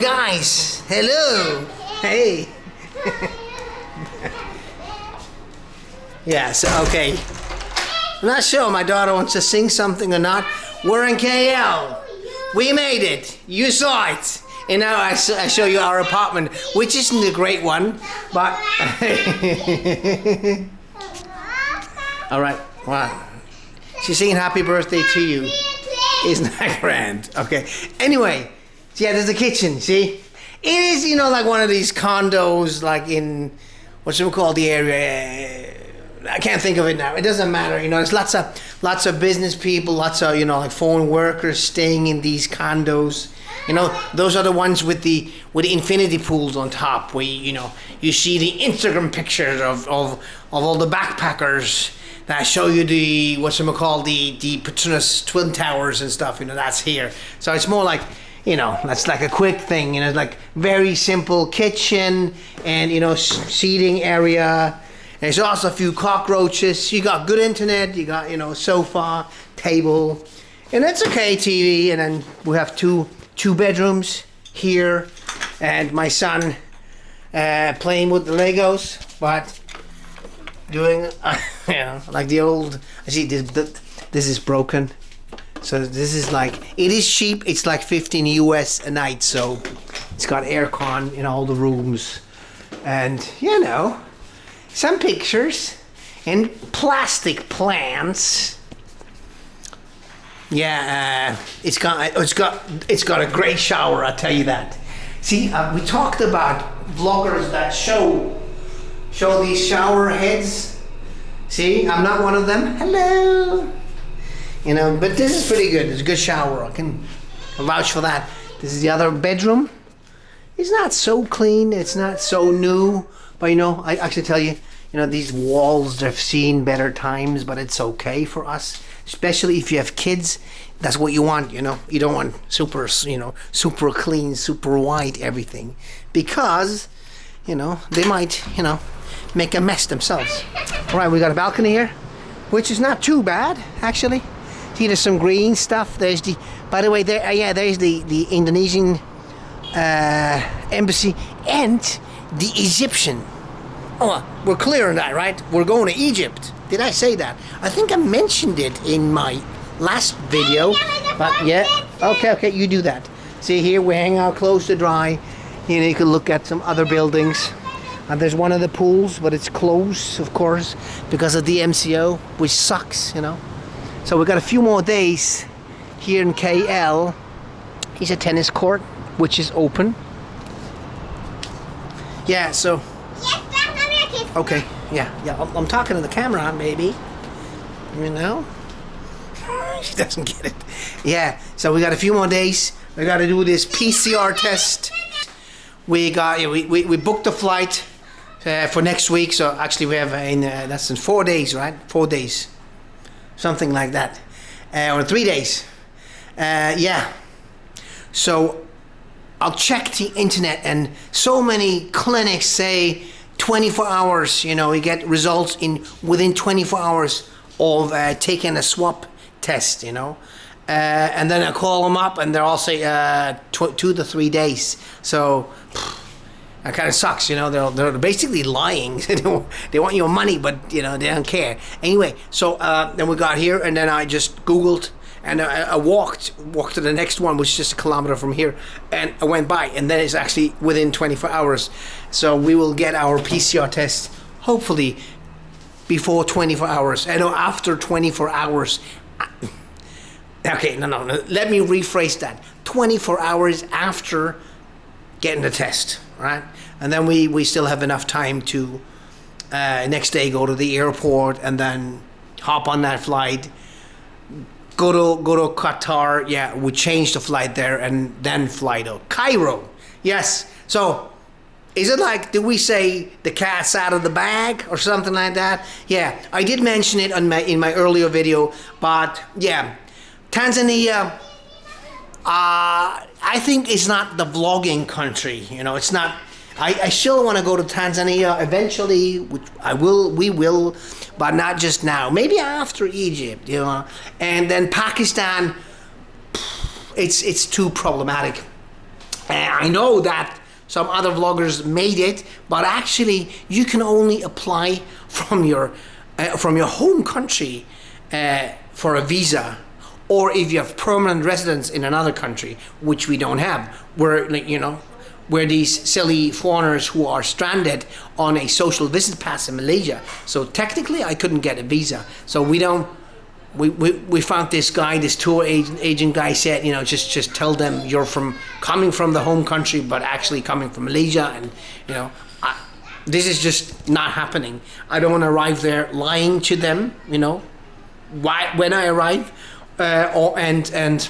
Guys, hello. Hey. Yes, okay. I'm not sure my daughter wants to sing something or not. We're in KL. We made it. You saw it. And now I show you our apartment, which isn't a great one, but... All right, wow. She's singing happy birthday to you. Isn't that grand? Okay. Anyway, yeah, there's a kitchen, see? It is, you know, like one of these condos, like in, what's it called, the area? I can't think of it now. It doesn't matter, you know. There's lots of business people, lots of, you know, like foreign workers staying in these condos. You know, those are the ones with the infinity pools on top, where you know you see the Instagram pictures of all the backpackers that show you the the Petronas Twin Towers and stuff. You know, that's here. So it's more like, you know, that's like a quick thing. You know, like very simple kitchen and, you know, seating area. There's also a few cockroaches. You got good internet. You got, you know, sofa, table, and it's okay TV. And then we have two bedrooms here, and my son playing with the Legos, but doing you know, like the old. I see this is broken, so this is like, it is cheap. It's like 15 US a night, so it's got aircon in all the rooms, and you know, some pictures and plastic plants. Yeah, it's got a great shower, I'll tell you that. See, we talked about vloggers that show these shower heads. See, I'm not one of them. Hello. You know, but this is pretty good. It's a good shower. I can vouch for that. This is the other bedroom. It's not so clean. It's not so new. But you know, I actually tell you, you know, these walls, they've seen better times, but it's okay for us. Especially if you have kids, that's what you want, you know. You don't want super, you know, super clean, super white everything, because, you know, they might, you know, make a mess themselves. All right, we got a balcony here, which is not too bad, actually. See, there's some green stuff. There's the, by the way, there, yeah, there's the Indonesian embassy and the Egyptian. Oh, we're clear on that, right? We're going to Egypt. Did I say that? I think I mentioned it in my last video. But yeah, okay, you do that. See, here we hang out close to dry. You know, you can look at some other buildings. And there's one of the pools, but it's closed, of course, because of the MCO, which sucks, you know. So we got a few more days here in KL. Here's a tennis court, which is open. Yeah, so. Okay, yeah, I'm talking to the camera, baby. You know? She doesn't get it. Yeah, so we got a few more days. We got to do this PCR test. We booked the flight for next week. So actually we have that's in 4 days, right? 4 days. Something like that. Or 3 days. Yeah. So I'll check the internet, and so many clinics say 24 hours, you know, you get results within 24 hours of taking a swab test, you know. And then I call them up, and they're all say 2 to 3 days. So that kind of sucks, you know. They're basically lying. They want your money, but you know, they don't care. Anyway, so then we got here, and then I just Googled, and I walked to the next one, which is just a kilometer from here, and I went by, and then it's actually within 24 hours. So we will get our PCR test hopefully before 24 hours. I know after 24 hours. Okay, no. Let me rephrase that. 24 hours after getting the test, right? And then we still have enough time to next day go to the airport and then hop on that flight. Go to Qatar. Yeah, we change the flight there and then fly to Cairo. Yes. So, is it like, do we say the cat's out of the bag or something like that? Yeah, I did mention it in my earlier video, but yeah, Tanzania. I think it's not the vlogging country. You know, it's not. I still want to go to Tanzania eventually, which we will, but not just now. Maybe after Egypt, you know. And then Pakistan, it's too problematic. I know that some other vloggers made it, but actually you can only apply from your home country for a visa, or if you have permanent residence in another country, which we don't have. We're, like, you know, we're these silly foreigners who are stranded on a social visit pass in Malaysia. So technically I couldn't get a visa. So we don't, we found this guy, this tour agent guy said, you know, just tell them you're coming from the home country, but actually coming from Malaysia. And, you know, this is just not happening. I don't want to arrive there lying to them, you know, when I arrive, and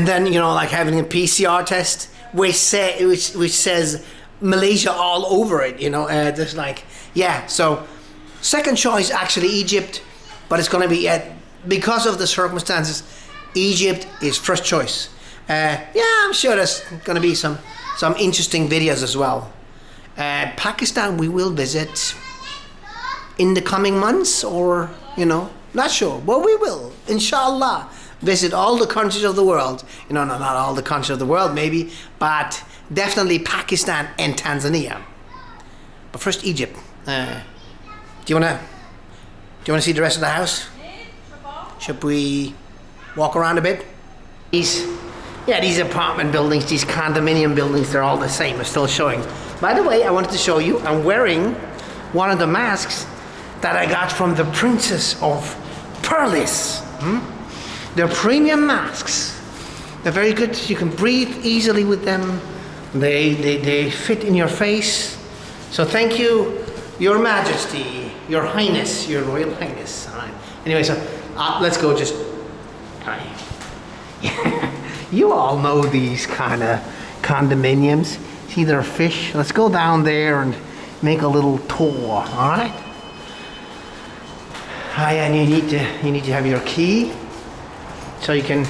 then, you know, like having a PCR test which says Malaysia all over it, you know. Just like, yeah. So second choice actually Egypt, but it's going to be because of the circumstances, Egypt is first choice. Yeah, I'm sure there's going to be some interesting videos as well. Pakistan we will visit in the coming months, or, you know, not sure. Well, we will, inshallah, visit all the countries of the world. You know, no, not all the countries of the world maybe, but definitely Pakistan and Tanzania. But first Egypt. Do you wanna see the rest of the house? Should we walk around a bit? These apartment buildings, these condominium buildings, they're all the same. I'm still showing. By the way, I wanted to show you, I'm wearing one of the masks that I got from the Princess of Perlis. They're premium masks. They're very good. You can breathe easily with them. They fit in your face. So thank you, Your Majesty, Your Highness, Your Royal Highness. All right. Anyway, so let's go. Just you all know these kind of condominiums. See their fish. Let's go down there and make a little tour. All right. And you need to have your key, so you can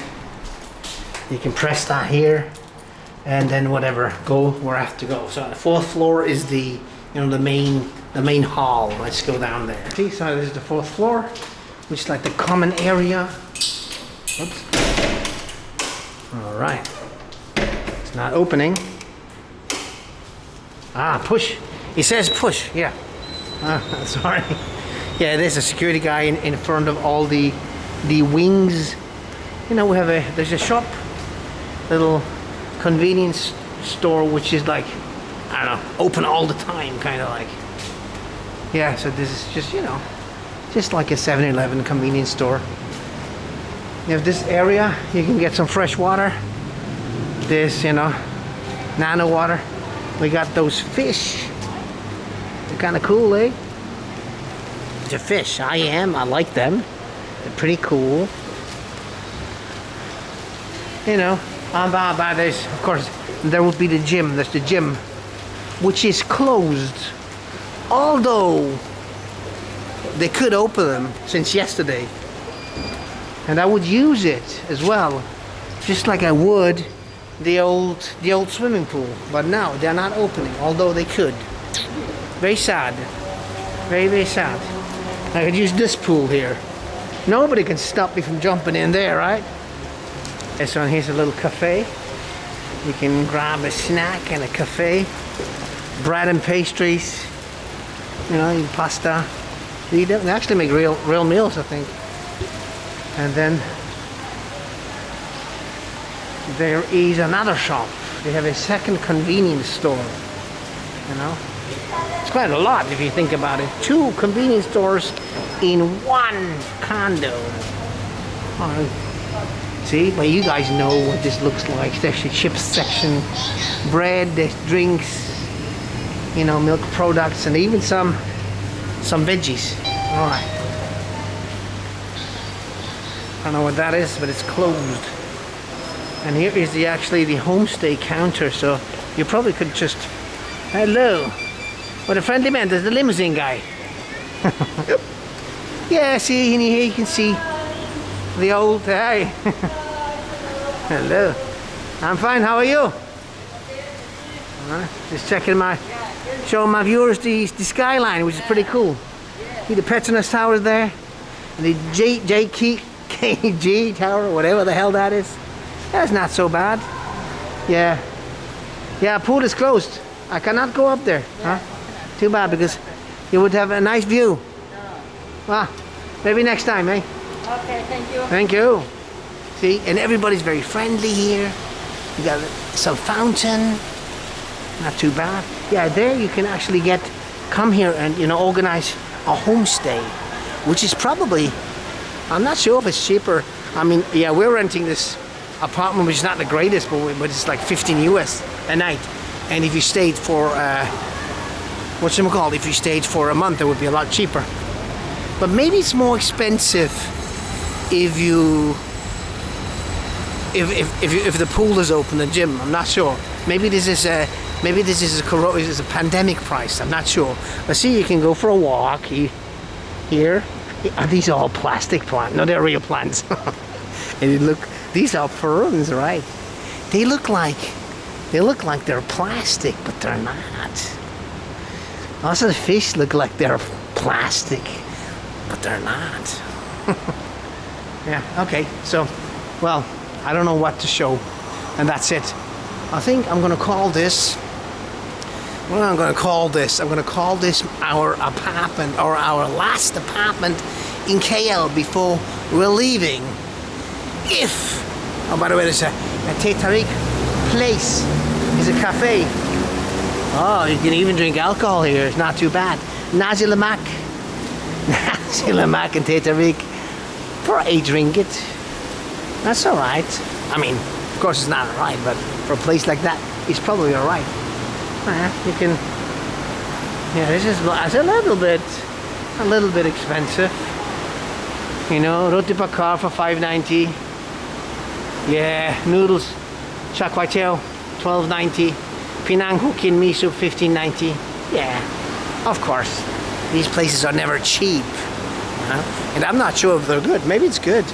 press that here, and then whatever, go where I have to go. So the fourth floor is the main hall. Let's go down there. See, so this is the fourth floor, which is like the common area. Oops. All right. It's not opening. Push. It says push. Yeah. Sorry. Yeah, there's a security guy in front of all the wings. You know, there's a shop, little convenience store, which is like, I don't know, open all the time, kind of like. Yeah, so this is just, you know, just like a 7-Eleven convenience store. You have this area, you can get some fresh water. This, you know, nano water. We got those fish. They're kind of cool, eh? The fish, I like them. They're pretty cool. You know, there's, of course, there would be the gym. There's the gym, which is closed. Although they could open them since yesterday, and I would use it as well, just like I would the old swimming pool. But now they're not opening, although they could. Very sad. Very, very sad. I could use this pool here. Nobody can stop me from jumping in there, right? And so here's a little cafe. You can grab a snack and a cafe. Bread and pastries. You know, pasta. They actually make real meals, I think. And then there is another shop. They have a second convenience store. You know? It's quite a lot if you think about it. 2 convenience stores in one condo. See, but you guys know what this looks like. There's a chips section, bread, there's drinks, you know, milk products, and even some veggies. All right. I don't know what that is, but it's closed. And here is actually the homestay counter, so you probably could just, hello. What a friendly man, there's the limousine guy. Yeah, see, in here you can see the old, hey. Hello. I'm fine, how are you? Just showing my viewers the skyline, which is pretty cool. See the Petronas Tower there? And the JKG Tower, whatever the hell that is. That's not so bad. Yeah. Yeah, pool is closed. I cannot go up there. Huh? Too bad, because you would have a nice view. Well, maybe next time, eh? Okay, thank you. Thank you. See, and everybody's very friendly here. You got some fountain. Not too bad. Yeah, there you can actually come here and, you know, organize a homestay, which is probably, I'm not sure if it's cheaper. I mean, yeah, we're renting this apartment, which is not the greatest, but it's like 15 US a night. And if you stayed for, if you stayed for a month, it would be a lot cheaper. But maybe it's more expensive if the pool is open, the gym. I'm not sure. Maybe this is a pandemic price. I'm not sure. But see, you can go for a walk here. Are these all plastic plants? No, they're real plants. And these are ferns, right? They look like they're plastic, but they're not. Also, the fish look like they're plastic, but they're not. Yeah, okay, so, well, I don't know what to show, and that's it. I think I'm gonna call this, I'm gonna call this our apartment, or our last apartment in KL before we're leaving. Oh, by the way, there's a Teh Tarik place. It's a cafe. Oh, you can even drink alcohol here. It's not too bad. Nasi lemak. Nasi lemak and Teh Tarik for 8 ringgit. That's all right. I mean, of course it's not all right, but for a place like that, it's probably all right. You can. Yeah, this is a little bit expensive. You know, roti bakar for 5.90. Yeah, noodles, char kway teow, 12.90. Penang Hokkien miso, 15.90. Yeah, of course. These places are never cheap. And I'm not sure if they're good. Maybe it's good.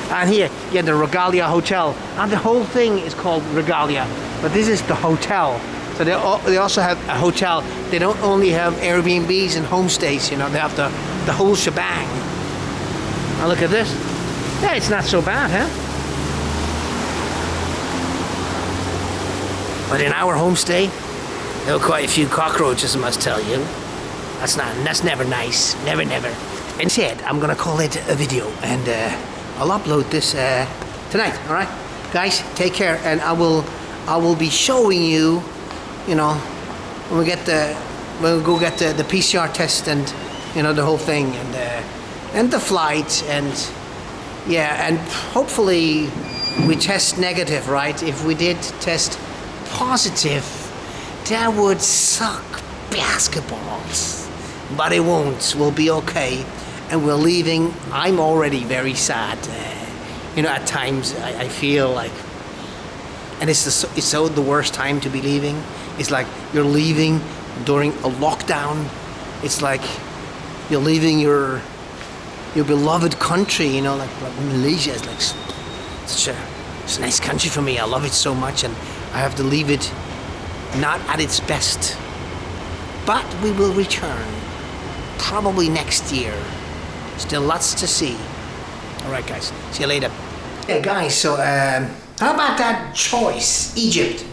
And here, yeah, the Regalia Hotel. And the whole thing is called Regalia. But this is the hotel. So they also have a hotel. They don't only have Airbnbs and homestays, you know, they have the whole shebang. Now look at this. Yeah, it's not so bad, huh? But in our homestay, there were quite a few cockroaches, I must tell you. That's never nice. Never. Instead, I'm gonna call it a video, and I'll upload this tonight. All right, guys, take care, and I will be showing you, you know, when we go get the PCR test, and you know, the whole thing, and the flight, and yeah, and hopefully we test negative, right? If we did test positive, that would suck basketballs, but it won't. We'll be okay, and we're leaving. I'm already very sad. You know, at times I feel like, and it's so the worst time to be leaving. It's like you're leaving during a lockdown. It's like you're leaving your beloved country. You know, like Malaysia is like it's a nice country for me. I love it so much, and I have to leave it not at its best. But we will return, probably next year. Still lots to see. Alright guys, see you later. Yeah guys, so how about that choice, Egypt?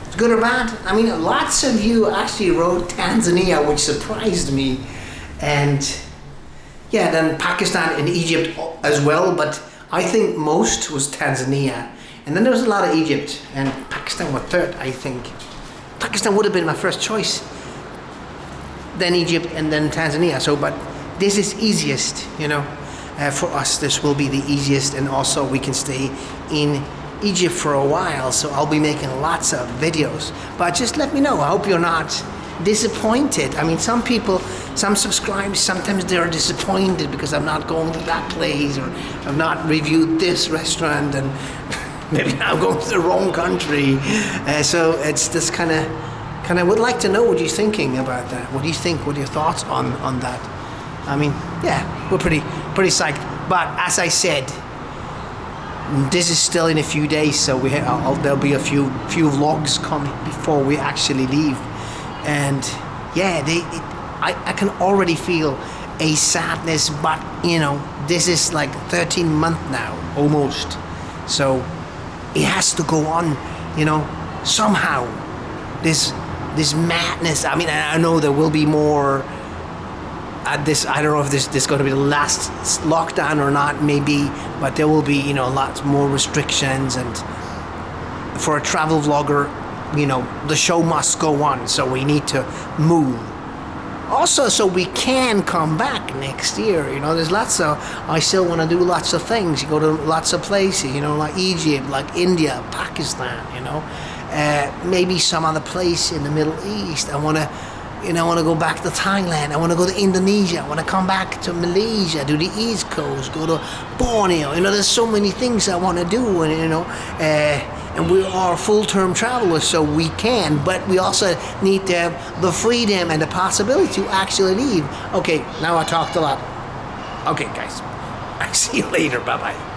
It's good or bad? I mean, lots of you actually wrote Tanzania, which surprised me. And yeah, then Pakistan and Egypt as well, but I think most was Tanzania. And then there was a lot of Egypt, and Pakistan were third, I think. Pakistan would have been my first choice, then Egypt, and then Tanzania. So, but this is easiest, you know, for us. This will be the easiest, and also we can stay in Egypt for a while. So I'll be making lots of videos. But just let me know. I hope you're not disappointed. I mean, some people, some subscribers, sometimes they're disappointed because I'm not going to that place, or I've not reviewed this restaurant, and maybe I'm going to the wrong country. So it's just kind of would like to know what you're thinking about that. What do you think? What are your thoughts on that? I mean, yeah, we're pretty psyched. But as I said, this is still in a few days, so there'll be a few vlogs coming before we actually leave. And yeah, I can already feel a sadness, but you know, this is like 13 months now, almost. So it has to go on you know, somehow this madness. I mean, I know there will be more at this. I don't know if this is going to be the last lockdown or not, maybe, but there will be, you know, lots more restrictions. And for a travel vlogger, you know, the show must go on, so we need to move. Also, so we can come back next year. You know, there's lots of, I still want to do lots of things. You go to lots of places, you know, like Egypt, like India, Pakistan, you know, maybe some other place in the Middle East. I want to, you know, I want to go back to Thailand. I want to go to Indonesia. I want to come back to Malaysia, do the East Coast, go to Borneo. You know, there's so many things I want to do, and, you know, and we are full-term travelers, so we can, but we also need to have the freedom and the possibility to actually leave. Okay, now I talked a lot. Okay, guys, I see you later. Bye-bye.